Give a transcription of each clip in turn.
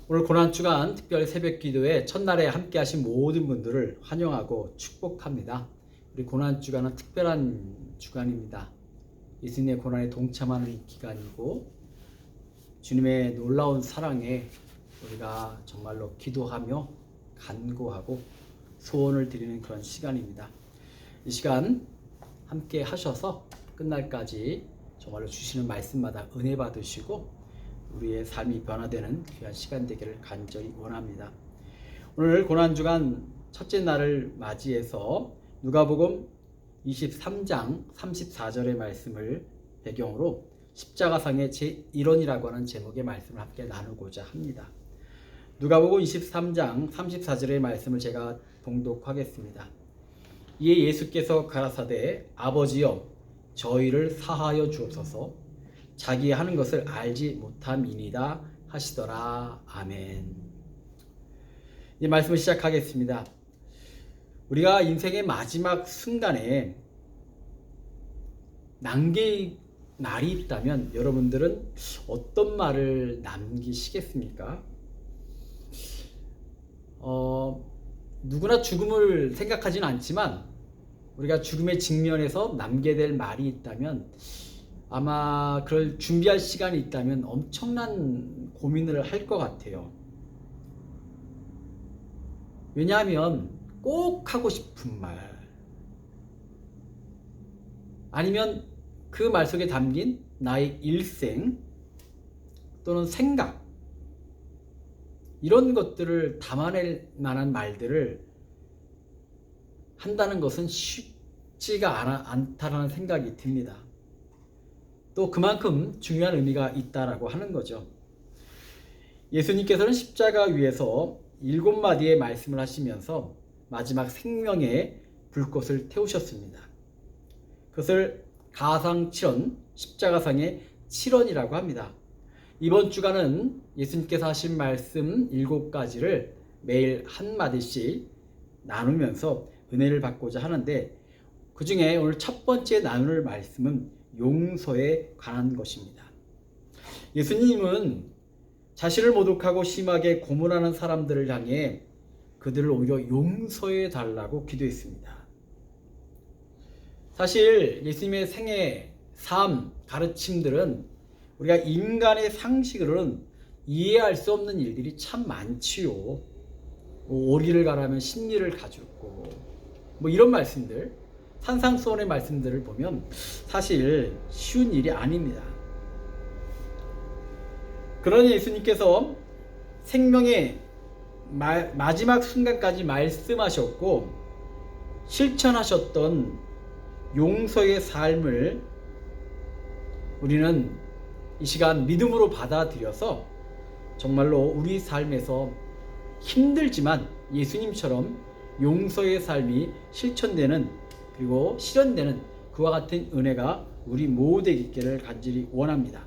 오늘 고난주간 특별히 새벽기도에 첫날에 함께하신 모든 분들을 환영하고 축복합니다. 우리 고난주간은 특별한 주간입니다. 예수님의 고난에 동참하는 기간이고 주님의 놀라운 사랑에 우리가 정말로 기도하며 간구하고 소원을 드리는 그런 시간입니다. 이 시간 함께 하셔서 끝날까지 정말로 주시는 말씀마다 은혜 받으시고 우리의 삶이 변화되는 귀한 시간 되기를 간절히 원합니다. 오늘 고난주간 첫째 날을 맞이해서 누가복음 23장 34절의 말씀을 배경으로 십자가상의 제1원이라고 하는 제목의 말씀을 함께 나누고자 합니다. 누가복음 23장 34절의 말씀을 제가 봉독하겠습니다. 이에 예수께서 가라사대 아버지여 저희를 사하여 주옵소서 자기 하는 것을 알지 못함이니이다 하시더라. 아멘. 이 말씀을 시작하겠습니다. 우리가 인생의 마지막 순간에 남길 날이 있다면 여러분들은 어떤 말을 남기시겠습니까? 누구나 죽음을 생각하지는 않지만 우리가 죽음의 직면에서 남게 될 말이 있다면 아마 그걸 준비할 시간이 있다면 엄청난 고민을 할 것 같아요. 왜냐하면 꼭 하고 싶은 말 아니면 그 말 속에 담긴 나의 일생 또는 생각 이런 것들을 담아낼 만한 말들을 한다는 것은 쉽지가 않다라는 생각이 듭니다. 또 그만큼 중요한 의미가 있다라고 하는 거죠. 예수님께서는 십자가 위에서 7마디의 말씀을 하시면서 마지막 생명의 불꽃을 태우셨습니다. 그것을 가상 7원, 십자가상의 7원이라고 합니다. 이번 주간은 예수님께서 하신 말씀 7가지를 매일 한마디씩 나누면서 은혜를 받고자 하는데 그 중에 오늘 첫 번째 나눌 말씀은 용서에 관한 것입니다. 예수님은 자신을 모독하고 심하게 고문하는 사람들을 향해 그들을 오히려 용서해 달라고 기도했습니다. 사실 예수님의 생애, 삶, 가르침들은 우리가 인간의 상식으로는 이해할 수 없는 일들이 참 많지요. 오리를 가라면 십리를 가주고 이런 말씀들 산상수훈의 말씀들을 보면 사실 쉬운 일이 아닙니다. 그러니 예수님께서 생명의 마지막 순간까지 말씀하셨고 실천하셨던 용서의 삶을 우리는 이 시간 믿음으로 받아들여서 정말로 우리 삶에서 힘들지만 예수님처럼 용서의 삶이 실천되는 그리고 실현되는 그와 같은 은혜가 우리 모두에게 있기를 간절히 원합니다.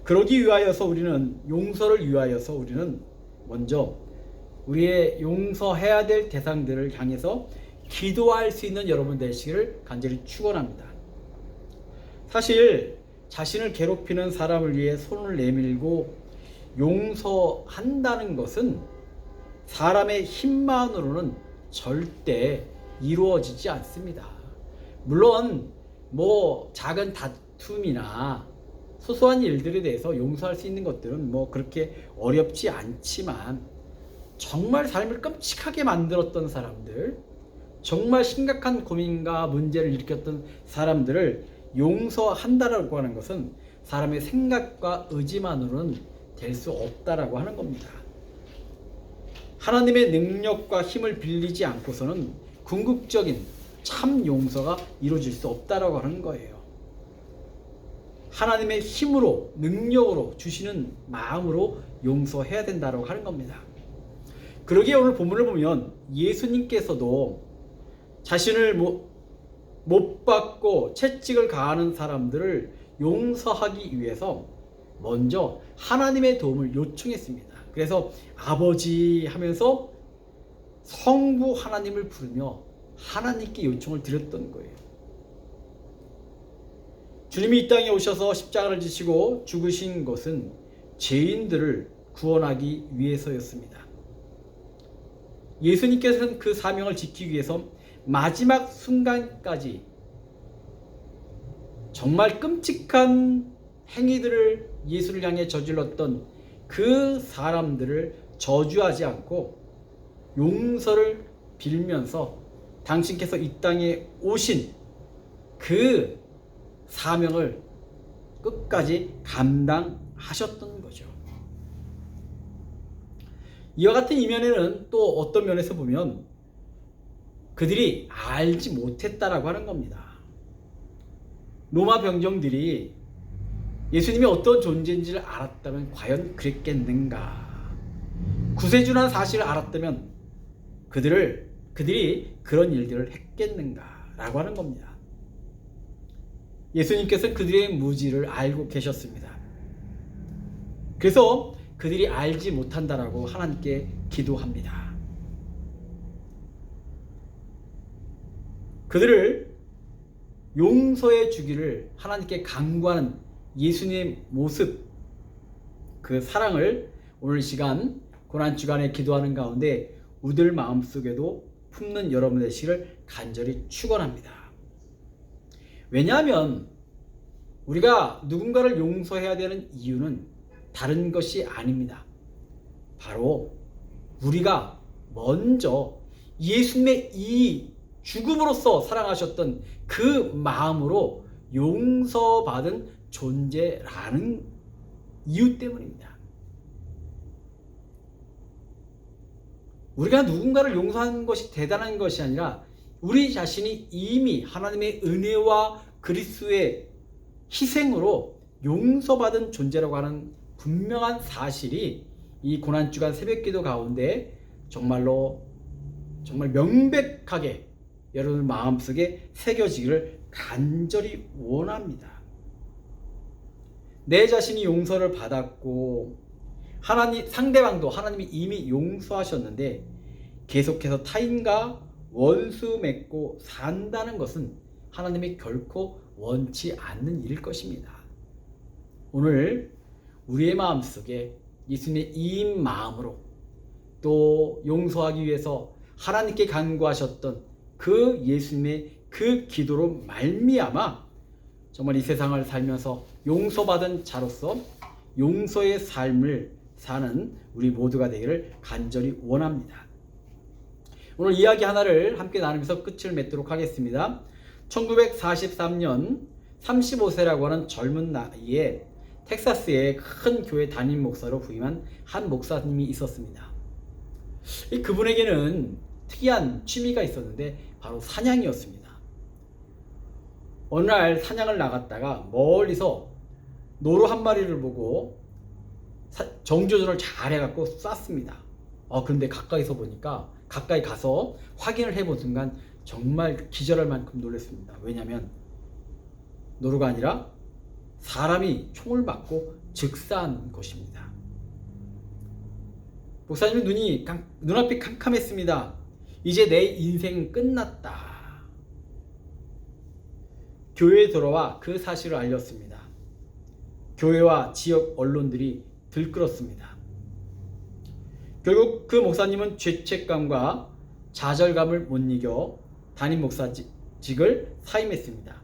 그러기 위하여서 우리는 용서를 위하여서 우리는 먼저 우리의 용서해야 될 대상들을 향해서 기도할 수 있는 여러분 되시기를 간절히 축원합니다. 사실 자신을 괴롭히는 사람을 위해 손을 내밀고 용서한다는 것은 사람의 힘만으로는 절대 이루어지지 않습니다. 물론 작은 다툼이나 소소한 일들에 대해서 용서할 수 있는 것들은 그렇게 어렵지 않지만 정말 삶을 끔찍하게 만들었던 사람들, 정말 심각한 고민과 문제를 일으켰던 사람들을 용서한다라고 하는 것은 사람의 생각과 의지만으로는 될 수 없다라고 하는 겁니다. 하나님의 능력과 힘을 빌리지 않고서는 궁극적인 참 용서가 이루어질 수 없다라고 하는 거예요. 하나님의 힘으로 능력으로 주시는 마음으로 용서해야 된다고 하는 겁니다. 그러기에 오늘 본문을 보면 예수님께서도 자신을 못 받고 채찍을 가하는 사람들을 용서하기 위해서 먼저 하나님의 도움을 요청했습니다. 그래서 아버지 하면서 성부 하나님을 부르며 하나님께 요청을 드렸던 거예요. 주님이 이 땅에 오셔서 십자가를 지시고 죽으신 것은 죄인들을 구원하기 위해서였습니다. 예수님께서는 그 사명을 지키기 위해서 마지막 순간까지 정말 끔찍한 행위들을 예수를 향해 저질렀던 그 사람들을 저주하지 않고 용서를 빌면서 당신께서 이 땅에 오신 그 사명을 끝까지 감당하셨던 거죠. 이와 같은 이면에는 또 어떤 면에서 보면 그들이 알지 못했다라고 하는 겁니다. 로마 병정들이 예수님이 어떤 존재인지를 알았다면 과연 그랬겠는가? 구세주라는 사실을 알았다면 그들이 그런 일들을 했겠는가라고 하는 겁니다. 예수님께서는 그들의 무지를 알고 계셨습니다. 그래서 그들이 알지 못한다라고 하나님께 기도합니다. 그들을 용서해 주기를 하나님께 간구하는 예수님의 모습, 그 사랑을 오늘 시간 고난주간에 기도하는 가운데 우들 마음속에도 품는 여러분 되시기를 간절히 축원합니다. 왜냐하면 우리가 누군가를 용서해야 되는 이유는 다른 것이 아닙니다. 바로 우리가 먼저 예수님의 이 죽음으로써 사랑하셨던 그 마음으로 용서받은 존재라는 이유 때문입니다. 우리가 누군가를 용서하는 것이 대단한 것이 아니라 우리 자신이 이미 하나님의 은혜와 그리스도의 희생으로 용서받은 존재라고 하는 분명한 사실이 이 고난주간 새벽기도 가운데 정말 명백하게 여러분 마음속에 새겨지기를 간절히 원합니다. 내 자신이 용서를 받았고 상대방도 하나님이 이미 용서하셨는데 계속해서 타인과 원수 맺고 산다는 것은 하나님이 결코 원치 않는 일일 것입니다. 오늘 우리의 마음속에 예수님의 이 마음으로 또 용서하기 위해서 하나님께 간구하셨던 그 예수님의 그 기도로 말미암아 정말 이 세상을 살면서 용서받은 자로서 용서의 삶을 사는 우리 모두가 되기를 간절히 원합니다. 오늘 이야기 하나를 함께 나누면서 끝을 맺도록 하겠습니다. 1943년 35세라고 하는 젊은 나이에 텍사스의 큰 교회 담임 목사로 부임한 한 목사님이 있었습니다. 그분에게는 특이한 취미가 있었는데 바로 사냥이었습니다. 어느 날 사냥을 나갔다가 멀리서 노루 한 마리를 보고 정조준을 잘 해갖고 쐈습니다. 그런데 가까이 가서 확인을 해본 순간 정말 기절할 만큼 놀랐습니다. 왜냐하면 노루가 아니라 사람이 총을 맞고 즉사한 것입니다. 목사님의 눈앞이 캄캄했습니다. 이제 내 인생은 끝났다. 교회에 돌아와 그 사실을 알렸습니다. 교회와 지역 언론들이 들끓었습니다. 결국 그 목사님은 죄책감과 좌절감을 못 이겨 담임 목사직을 사임했습니다.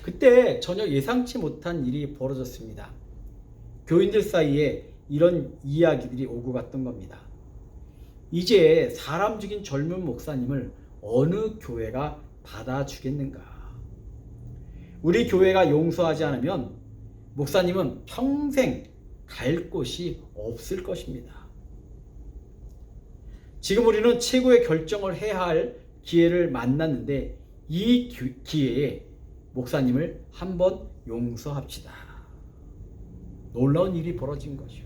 그때 전혀 예상치 못한 일이 벌어졌습니다. 교인들 사이에 이런 이야기들이 오고 갔던 겁니다. 이제 사람 죽인 젊은 목사님을 어느 교회가 받아주겠는가? 우리 교회가 용서하지 않으면 목사님은 평생 갈 곳이 없을 것입니다. 지금 우리는 최고의 결정을 해야 할 기회를 만났는데 이 기회에 목사님을 한번 용서합시다. 놀라운 일이 벌어진 것이요.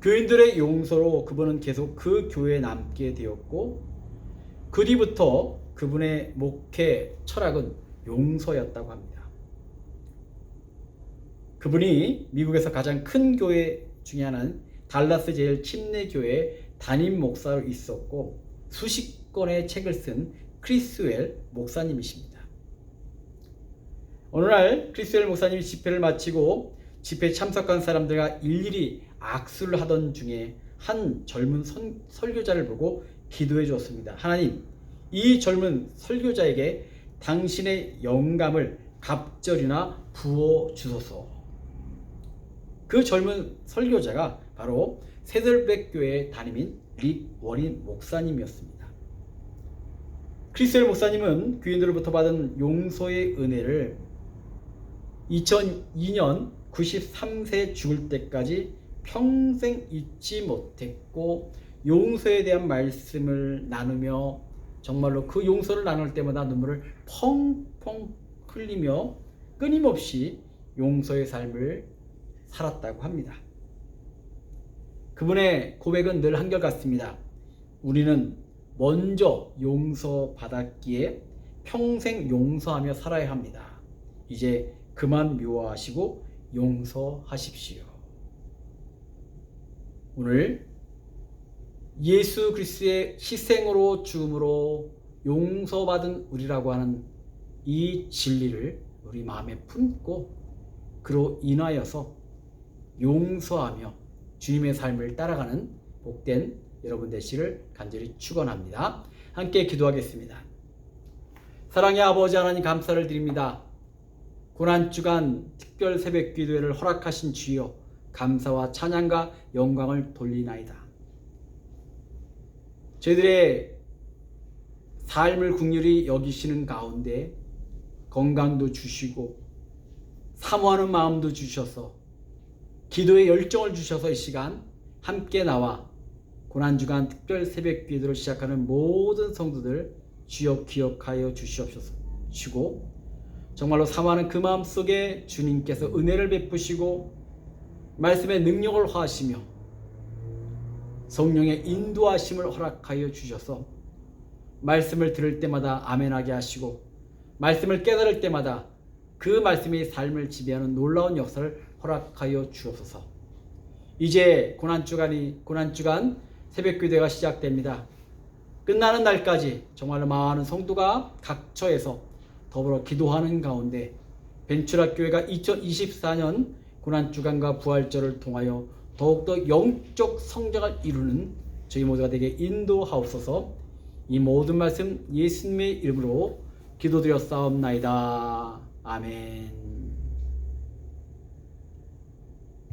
교인들의 용서로 그분은 계속 그 교회에 남게 되었고 그 뒤부터 그분의 목회 철학은 용서였다고 합니다. 그분이 미국에서 가장 큰 교회 중에 하나는 달라스 제일 침례교회 담임 목사로 있었고 수십 권의 책을 쓴 크리스웰 목사님이십니다. 어느 날 크리스웰 목사님이 집회를 마치고 집회에 참석한 사람들과 일일이 악수를 하던 중에 한 젊은 설교자를 보고 기도해 주었습니다. 하나님, 이 젊은 설교자에게 당신의 영감을 갑절이나 부어 주소서. 그 젊은 설교자가 바로 세들백교회 담임인 릭 워린 목사님이었습니다. 크리스엘 목사님은 교인들로부터 받은 용서의 은혜를 2002년 93세 죽을 때까지 평생 잊지 못했고, 용서에 대한 말씀을 나누며 정말로 그 용서를 나눌 때마다 눈물을 펑펑 흘리며 끊임없이 용서의 삶을 살았다고 합니다. 그분의 고백은 늘 한결같습니다. 우리는 먼저 용서받았기에 평생 용서하며 살아야 합니다. 이제 그만 미워하시고 용서하십시오. 오늘 예수 그리스도의 희생으로 죽음으로 용서받은 우리라고 하는 이 진리를 우리 마음에 품고 그로 인하여서 용서하며 주님의 삶을 따라가는 복된 여러분 되시기를 간절히 축원합니다. 함께 기도하겠습니다. 사랑의 아버지 하나님, 감사를 드립니다. 고난주간 특별 새벽 기도회를 허락하신 주여, 감사와 찬양과 영광을 돌리나이다. 저희들의 삶을 긍휼히 여기시는 가운데 건강도 주시고 사모하는 마음도 주셔서 기도의 열정을 주셔서 이 시간 함께 나와 고난주간 특별 새벽 기도를 시작하는 모든 성도들 주여 기억하여 주시옵시고, 정말로 사모하는 그 마음 속에 주님께서 은혜를 베푸시고 말씀의 능력을 허하시며 성령의 인도하심을 허락하여 주셔서 말씀을 들을 때마다 아멘하게 하시고 말씀을 깨달을 때마다 그 말씀이 삶을 지배하는 놀라운 역사를 허락하여 주옵소서. 이제 고난주간 새벽기도회가 시작됩니다. 끝나는 날까지 정말로 많은 성도가 각 처에서 더불어 기도하는 가운데 벤츄라교회가 2024년 고난주간과 부활절을 통하여 더욱더 영적 성장을 이루는 저희 모두가 되게 인도하옵소서. 이 모든 말씀 예수님의 이름으로 기도드렸사옵나이다. 아멘.